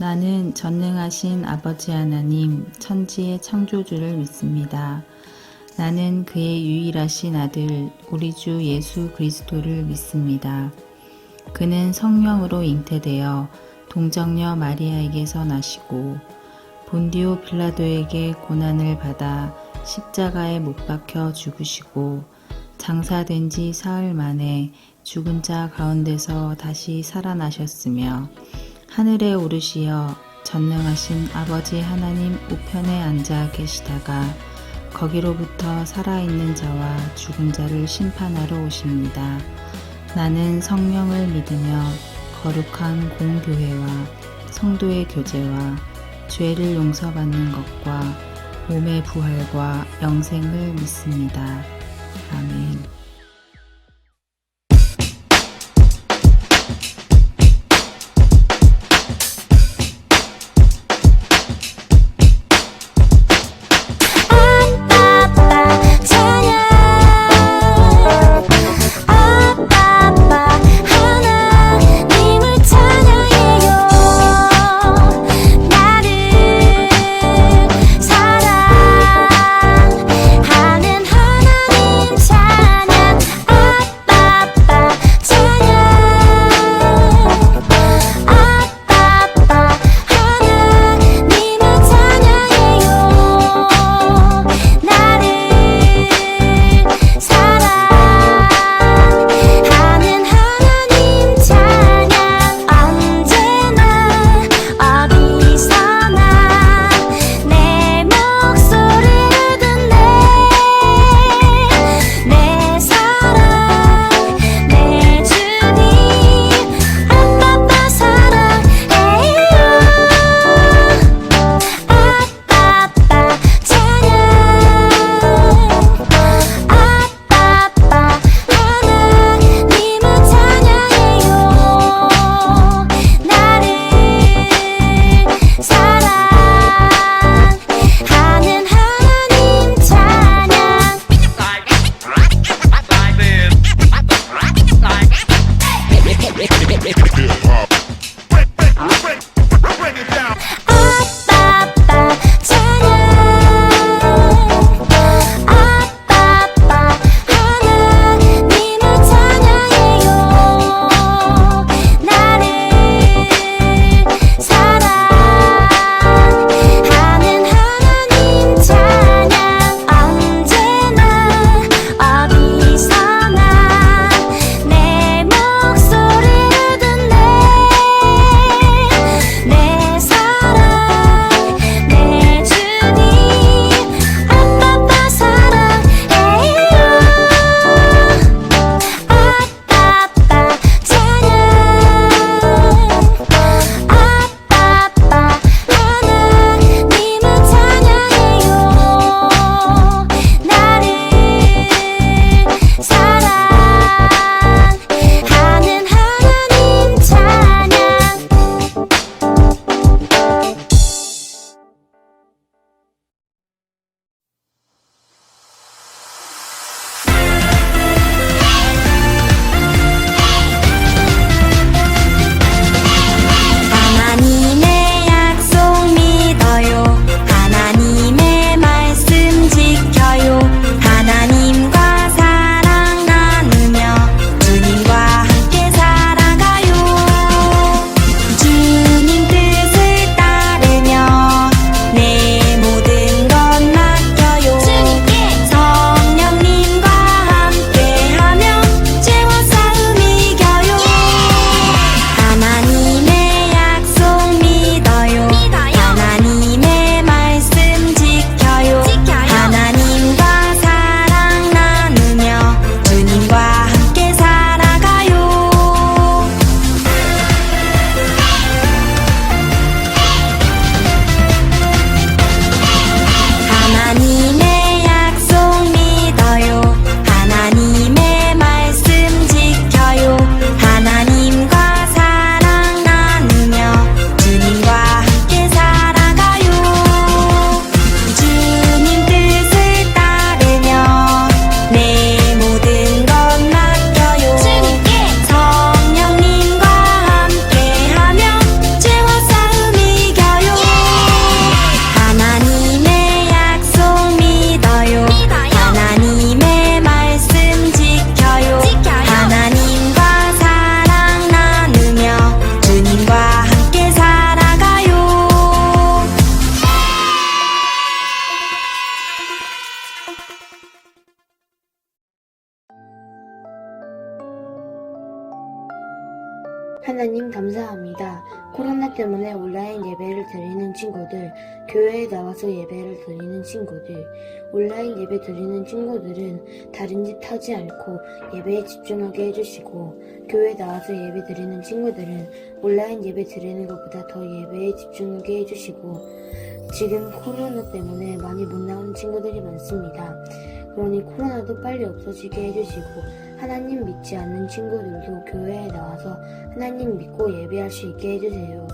나는 전능하신 아버지 하나님, 천지의 창조주를 믿습니다. 나는 그의 유일하신 아들, 우리 주 예수 그리스도를 믿습니다. 그는 성령으로 잉태되어 동정녀 마리아에게서 나시고 본디오 빌라도에게 고난을 받아 십자가에 못 박혀 죽으시고 장사된 지 사흘 만에 죽은 자 가운데서 다시 살아나셨으며 하늘에 오르시어 전능하신 아버지 하나님 우편에 앉아 계시다가 거기로부터 살아있는 자와 죽은 자를 심판하러 오십니다. 나는 성령을 믿으며 거룩한 공교회와 성도의 교제와 죄를 용서받는 것과 몸의 부활과 영생을 믿습니다. 아멘. 사랑하는 하나님 찬양 하나님 감사합니다. 코로나 때문에 온라인 예배를 드리는 친구들, 교회에 나와서 예배를 드리는 친구들, 온라인 예배 드리는 친구들은 다른 집 타지 않고 예배에 집중하게 해주시고, 교회에 나와서 예배 드리는 친구들은 온라인 예배 드리는 것보다 더 예배에 집중하게 해주시고, 지금 코로나 때문에 많이 못 나오는 친구들이 많습니다. 그러니 코로나도 빨리 없어지게 해주시고, 하나님 믿지 않는 친구들도 교회에 나와서 하나님 믿고 예배할 수 있게 해주세요.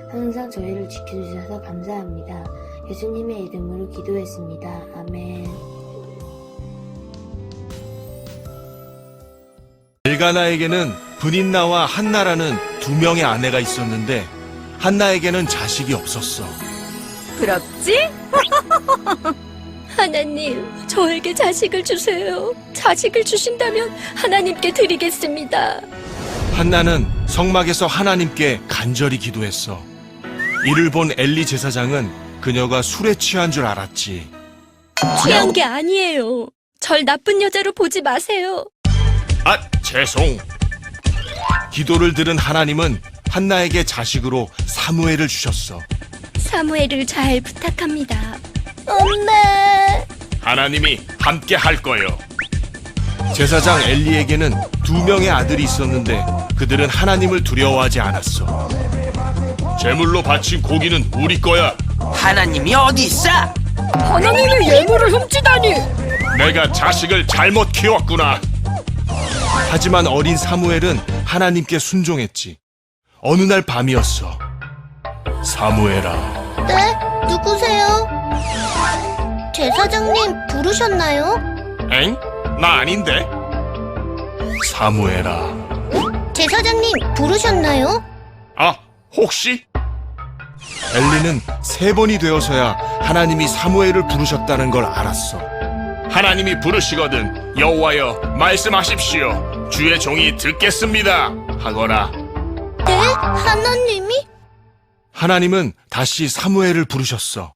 항상 저희를 지켜주셔서 감사합니다. 예수님의 이름으로 기도했습니다. 아멘. 엘가나에게는 브닌나와 한나라는 두 명의 아내가 있었는데 한나에게는 자식이 없었어. 부럽지? 하나님, 저에게 자식을 주세요. 자식을 주신다면 하나님께 드리겠습니다. 한나는 성막에서 하나님께 간절히 기도했어. 이를 본 엘리 제사장은 그녀가 술에 취한 줄 알았지. 취한 게 아니에요. 절 나쁜 여자로 보지 마세요. 아, 죄송. 기도를 들은 하나님은 한나에게 자식으로 사무엘을 주셨어. 사무엘을 잘 부탁합니다. 엄마! 하나님이 함께 할 거요. 제사장 엘리에게는 두 명의 아들이 있었는데 그들은 하나님을 두려워하지 않았어. 제물로 바친 고기는 우리 거야. 하나님이 어디 있어? 하나님의 예물을 훔치다니! 내가 자식을 잘못 키웠구나. 하지만 어린 사무엘은 하나님께 순종했지. 어느 날 밤이었어. 사무엘아. 네? 누구세요? 제사장님 부르셨나요? 엥? 나 아닌데? 사무엘아. 제사장님 부르셨나요? 아, 혹시? 엘리는 3번이 되어서야 하나님이 사무엘을 부르셨다는 걸 알았어. 하나님이 부르시거든 여호와여 말씀하십시오. 주의 종이 듣겠습니다 하거라. 네? 하나님이? 하나님은 다시 사무엘을 부르셨어.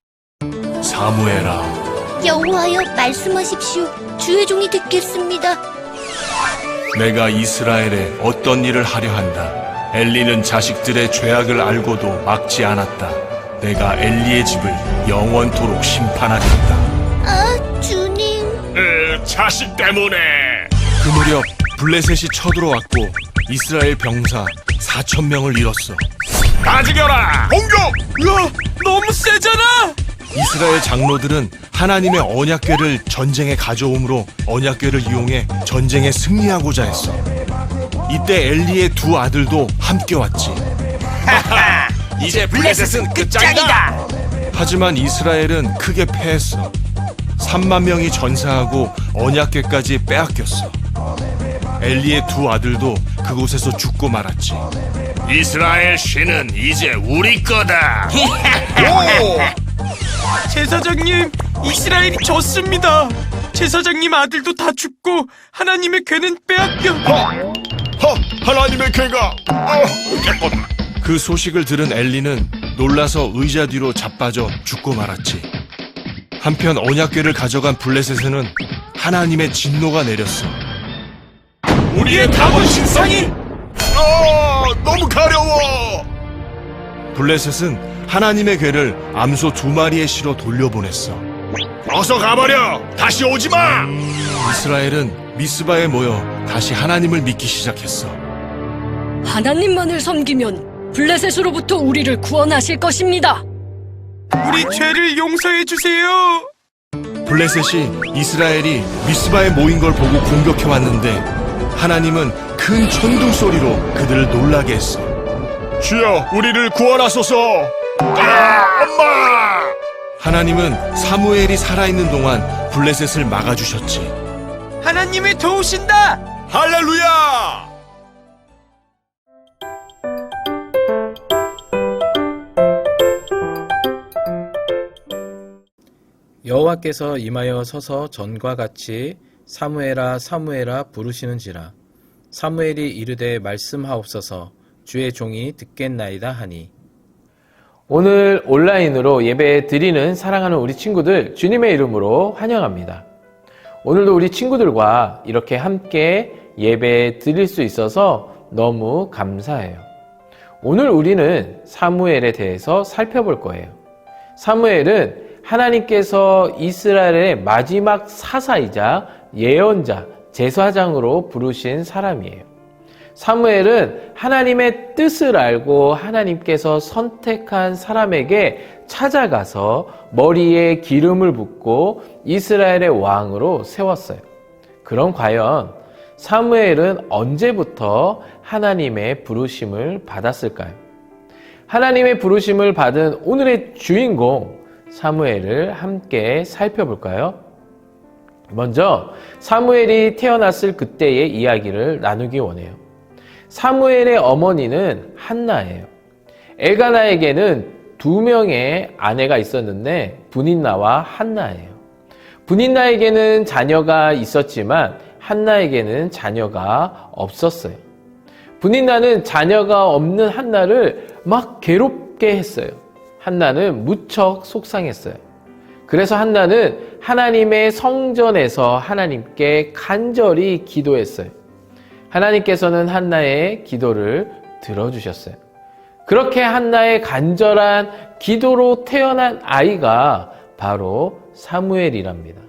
사무엘아. 여호와여 말씀하십시오. 주의 종이 듣겠습니다. 내가 이스라엘에 어떤 일을 하려 한다. 엘리는 자식들의 죄악을 알고도 막지 않았다. 내가 엘리의 집을 영원토록 심판하겠다. 아, 주님. 자식 때문에. 그 무렵 블레셋이 쳐들어왔고 이스라엘 병사 4,000명을 잃었어. 다 죽여라! 공격! 야, 너무 세잖아! 이스라엘 장로들은 하나님의 언약궤를 전쟁에 가져옴으로 언약궤를 이용해 전쟁에 승리하고자 했어. 이때 엘리의 두 아들도 함께 왔지. 이제 블레셋은 끝장이다! 하지만 이스라엘은 크게 패했어. 3만 명이 전사하고 언약궤까지 빼앗겼어. 엘리의 두 아들도 그곳에서 죽고 말았지. 이스라엘 신은 이제 우리 거다. 제사장님, 이스라엘이 졌습니다. 제사장님 아들도 다 죽고 하나님의 궤는 빼앗겨. 하나님의 궤가 깨끗. 그 소식을 들은 엘리는 놀라서 의자 뒤로 자빠져 죽고 말았지. 한편 언약궤를 가져간 블레셋에는 하나님의 진노가 내렸어. 우리의 다본 신상이 너무 가려워. 블레셋은 하나님의 궤를 암소 2마리의 실어 돌려보냈어. 어서 가버려. 다시 오지 마. 이스라엘은 미스바에 모여 다시 하나님을 믿기 시작했어. 하나님만을 섬기면 블레셋으로부터 우리를 구원하실 것입니다. 우리 죄를 용서해 주세요. 블레셋이 이스라엘이 미스바에 모인 걸 보고 공격해 왔는데 하나님은 큰 천둥 소리로 그들을 놀라게 했어. 주여, 우리를 구원하소서. 엄마! 하나님은 사무엘이 살아있는 동안 블레셋을 막아주셨지. 하나님이 도우신다. 할렐루야! 여호와께서 임하여 서서 전과 같이 사무엘아 사무엘아 부르시는지라. 사무엘이 이르되 말씀하옵소서. 주의 종이 듣겠나이다 하니. 오늘 온라인으로 예배 드리는 사랑하는 우리 친구들 주님의 이름으로 환영합니다. 오늘도 우리 친구들과 이렇게 함께 예배 드릴 수 있어서 너무 감사해요. 오늘 우리는 사무엘에 대해서 살펴볼 거예요. 사무엘은 하나님께서 이스라엘의 마지막 사사이자 예언자, 제사장으로 부르신 사람이에요. 사무엘은 하나님의 뜻을 알고 하나님께서 선택한 사람에게 찾아가서 머리에 기름을 붓고 이스라엘의 왕으로 세웠어요. 그럼 과연 사무엘은 언제부터 하나님의 부르심을 받았을까요? 하나님의 부르심을 받은 오늘의 주인공 사무엘을 함께 살펴볼까요? 먼저 사무엘이 태어났을 그때의 이야기를 나누기 원해요. 사무엘의 어머니는 한나예요. 엘가나에게는 2명의 아내가 있었는데 분인나와 한나예요. 분인나에게는 자녀가 있었지만 한나에게는 자녀가 없었어요. 분인나는 자녀가 없는 한나를 막 괴롭게 했어요. 한나는 무척 속상했어요. 그래서 한나는 하나님의 성전에서 하나님께 간절히 기도했어요. 하나님께서는 한나의 기도를 들어주셨어요. 그렇게 한나의 간절한 기도로 태어난 아이가 바로 사무엘이랍니다.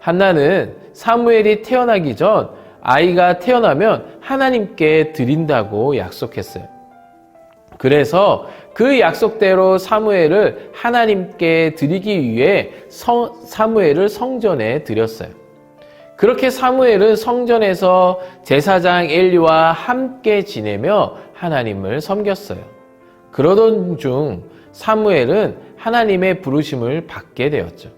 한나는 사무엘이 태어나기 전 아이가 태어나면 하나님께 드린다고 약속했어요. 그래서 그 약속대로 사무엘을 하나님께 드리기 위해 사무엘을 성전에 드렸어요. 그렇게 사무엘은 성전에서 제사장 엘리와 함께 지내며 하나님을 섬겼어요. 그러던 중 사무엘은 하나님의 부르심을 받게 되었죠.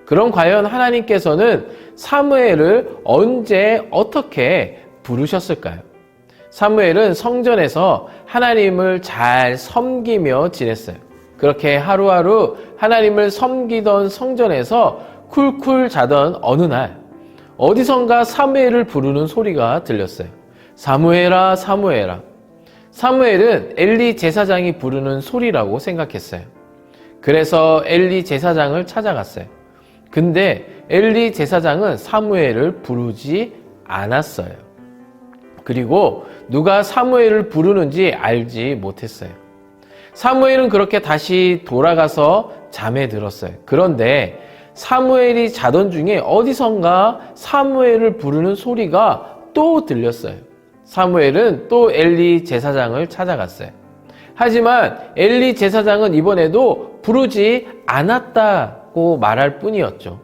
그럼 과연 하나님께서는 사무엘을 언제 어떻게 부르셨을까요? 사무엘은 성전에서 하나님을 잘 섬기며 지냈어요. 그렇게 하루하루 하나님을 섬기던 성전에서 쿨쿨 자던 어느 날 어디선가 사무엘을 부르는 소리가 들렸어요. 사무엘아, 사무엘아. 사무엘은 엘리 제사장이 부르는 소리라고 생각했어요. 그래서 엘리 제사장을 찾아갔어요. 근데 엘리 제사장은 사무엘을 부르지 않았어요. 그리고 누가 사무엘을 부르는지 알지 못했어요. 사무엘은 그렇게 다시 돌아가서 잠에 들었어요. 그런데 사무엘이 자던 중에 어디선가 사무엘을 부르는 소리가 또 들렸어요. 사무엘은 또 엘리 제사장을 찾아갔어요. 하지만 엘리 제사장은 이번에도 부르지 않았다고 말할 뿐이었죠.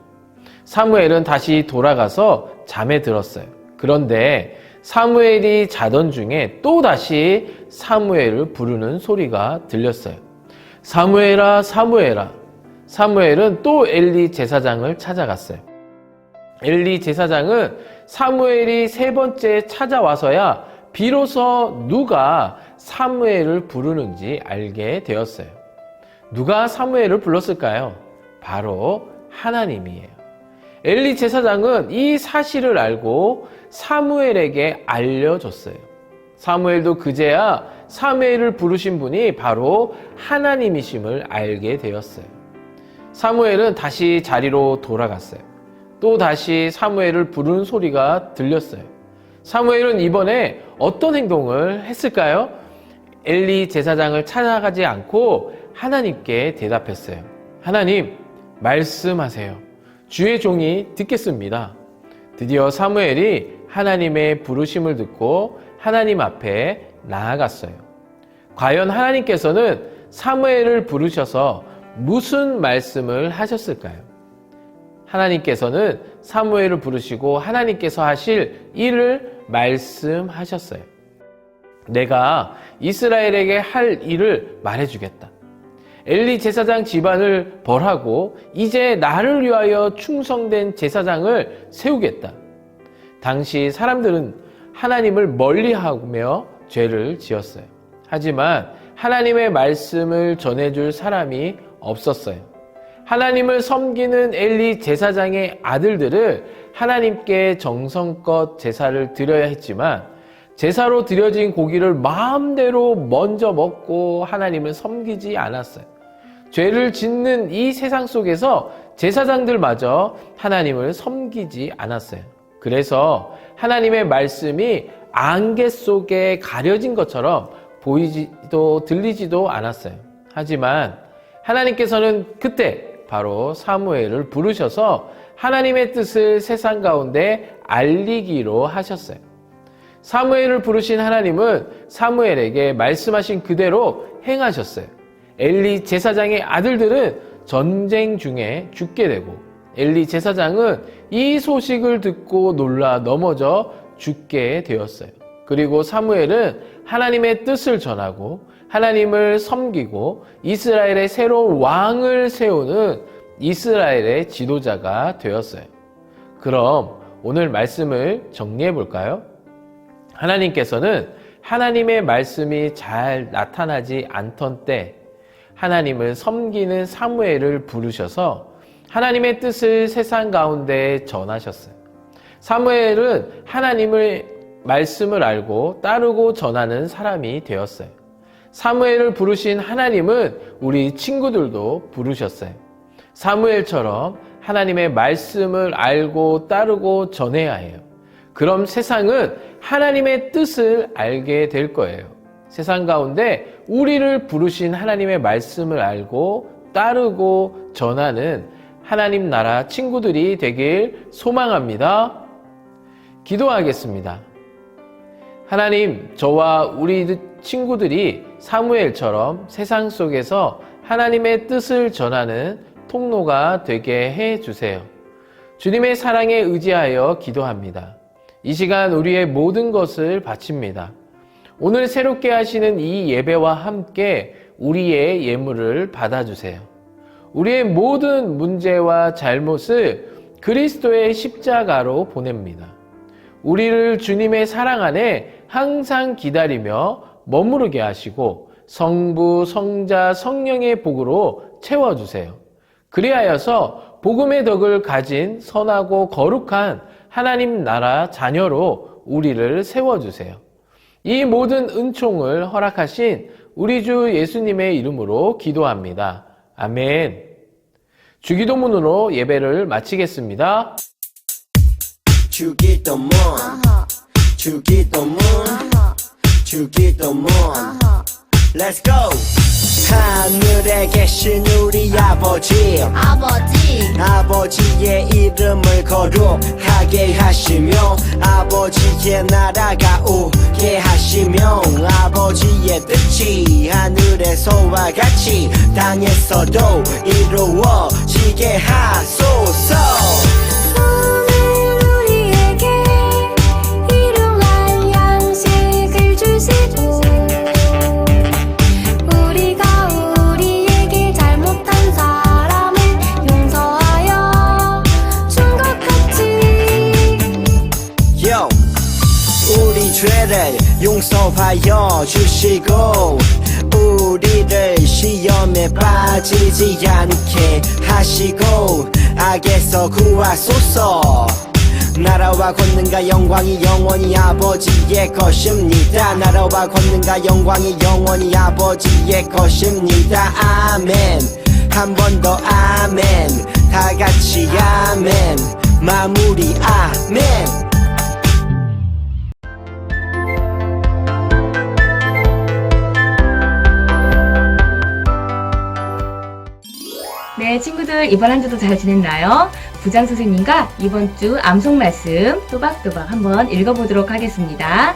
사무엘은 다시 돌아가서 잠에 들었어요. 그런데 사무엘이 자던 중에 또다시 사무엘을 부르는 소리가 들렸어요. 사무엘아, 사무엘아. 사무엘은 또 엘리 제사장을 찾아갔어요. 엘리 제사장은 사무엘이 3번째 찾아와서야 비로소 누가 사무엘을 부르는지 알게 되었어요. 누가 사무엘을 불렀을까요? 바로 하나님이에요. 엘리 제사장은 이 사실을 알고 사무엘에게 알려줬어요. 사무엘도 그제야 사무엘을 부르신 분이 바로 하나님이심을 알게 되었어요. 사무엘은 다시 자리로 돌아갔어요. 또 다시 사무엘을 부르는 소리가 들렸어요. 사무엘은 이번에 어떤 행동을 했을까요? 엘리 제사장을 찾아가지 않고 하나님께 대답했어요. 하나님, 말씀하세요. 주의 종이 듣겠습니다. 드디어 사무엘이 하나님의 부르심을 듣고 하나님 앞에 나아갔어요. 과연 하나님께서는 사무엘을 부르셔서 무슨 말씀을 하셨을까요? 하나님께서는 사무엘을 부르시고 하나님께서 하실 일을 말씀하셨어요. 내가 이스라엘에게 할 일을 말해주겠다. 엘리 제사장 집안을 벌하고 이제 나를 위하여 충성된 제사장을 세우겠다. 당시 사람들은 하나님을 멀리하며 죄를 지었어요. 하지만 하나님의 말씀을 전해줄 사람이 없었어요. 하나님을 섬기는 엘리 제사장의 아들들을 하나님께 정성껏 제사를 드려야 했지만 제사로 드려진 고기를 마음대로 먼저 먹고 하나님을 섬기지 않았어요. 죄를 짓는 이 세상 속에서 제사장들마저 하나님을 섬기지 않았어요. 그래서 하나님의 말씀이 안개 속에 가려진 것처럼 보이지도 들리지도 않았어요. 하지만 하나님께서는 그때 바로 사무엘을 부르셔서 하나님의 뜻을 세상 가운데 알리기로 하셨어요. 사무엘을 부르신 하나님은 사무엘에게 말씀하신 그대로 행하셨어요. 엘리 제사장의 아들들은 전쟁 중에 죽게 되고 엘리 제사장은 이 소식을 듣고 놀라 넘어져 죽게 되었어요. 그리고 사무엘은 하나님의 뜻을 전하고 하나님을 섬기고 이스라엘의 새로운 왕을 세우는 이스라엘의 지도자가 되었어요. 그럼 오늘 말씀을 정리해 볼까요? 하나님께서는 하나님의 말씀이 잘 나타나지 않던 때 하나님을 섬기는 사무엘을 부르셔서 하나님의 뜻을 세상 가운데 전하셨어요. 사무엘은 하나님의 말씀을 알고 따르고 전하는 사람이 되었어요. 사무엘을 부르신 하나님은 우리 친구들도 부르셨어요. 사무엘처럼 하나님의 말씀을 알고 따르고 전해야 해요. 그럼 세상은 하나님의 뜻을 알게 될 거예요. 세상 가운데 우리를 부르신 하나님의 말씀을 알고 따르고 전하는 하나님 나라 친구들이 되길 소망합니다. 기도하겠습니다. 하나님, 저와 우리 친구들이 사무엘처럼 세상 속에서 하나님의 뜻을 전하는 통로가 되게 해주세요. 주님의 사랑에 의지하여 기도합니다. 이 시간 우리의 모든 것을 바칩니다. 오늘 새롭게 하시는 이 예배와 함께 우리의 예물을 받아주세요. 우리의 모든 문제와 잘못을 그리스도의 십자가로 보냅니다. 우리를 주님의 사랑 안에 항상 기다리며 머무르게 하시고 성부, 성자, 성령의 복으로 채워주세요. 그리하여서 복음의 덕을 가진 선하고 거룩한 하나님 나라 자녀로 우리를 세워주세요. 이 모든 은총을 허락하신 우리 주 예수님의 이름으로 기도합니다. 아멘. 주기도문으로 예배를 마치겠습니다. 주기도문 주기도문 주기도문 Let's go! 하늘에 계신 우리 아버지의 이름을 거룩하게 하시며 아버지의 나라가 오게 하시며 아버지의 뜻이 하늘에서와 같이 땅에서도 이루어지게 하소서. 죄를 용서하여 주시고 우리를 시험에 빠지지 않게 하시고 악에서 구하소서. 나라와 권능과 영광이 영원히 아버지의 것입니다. 나라와 권능과 영광이 영원히 아버지의 것입니다. 아멘. 한 번 더 아멘. 다 같이 아멘. 마무리 아멘. 네, 친구들 이번 한 주도 잘 지냈나요? 부장 선생님과 이번 주 암송 말씀 또박또박 한번 읽어보도록 하겠습니다.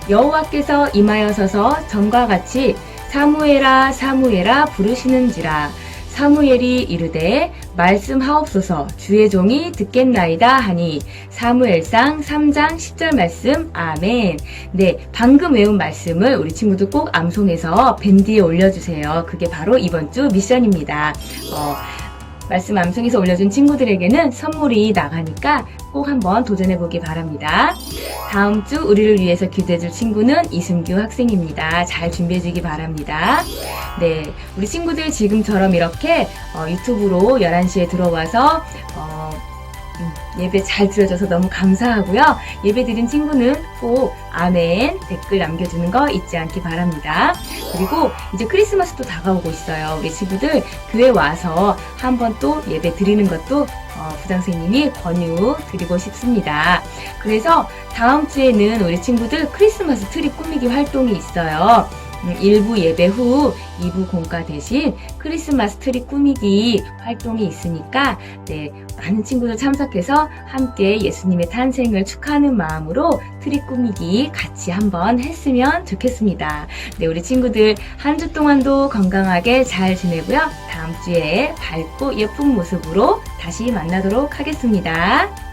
여호와께서 임하여서서 전과 같이 사무엘아 사무엘아 부르시는지라. 사무엘이 이르되 말씀하옵소서 주의 종이 듣겠나이다 하니. 사무엘상 3장 10절 말씀. 아멘. 네, 방금 외운 말씀을 우리 친구들 꼭 암송해서 밴드에 올려주세요. 그게 바로 이번 주 미션입니다. 말씀 암송해서 올려준 친구들에게는 선물이 나가니까 꼭 한번 도전해보기 바랍니다. 다음 주 우리를 위해서 기도해줄 친구는 이승규 학생입니다. 잘 준비해주기 바랍니다. 네, 우리 친구들 지금처럼 이렇게 유튜브로 11시에 들어와서 예배 잘 드려줘서 너무 감사하고요. 예배 드린 친구는 꼭 아멘 댓글 남겨주는 거 잊지 않기 바랍니다. 그리고 이제 크리스마스도 다가오고 있어요. 우리 친구들 교회 와서 한번 또 예배 드리는 것도 부장선생님이 권유 드리고 싶습니다. 그래서 다음 주에는 우리 친구들 크리스마스 트리 꾸미기 활동이 있어요. 1부 예배 후 2부 공과 대신 크리스마스 트리 꾸미기 활동이 있으니까 많은 친구들 참석해서 함께 예수님의 탄생을 축하하는 마음으로 트리 꾸미기 같이 한번 했으면 좋겠습니다. 우리 친구들 한 주 동안도 건강하게 잘 지내고요. 다음 주에 밝고 예쁜 모습으로 다시 만나도록 하겠습니다.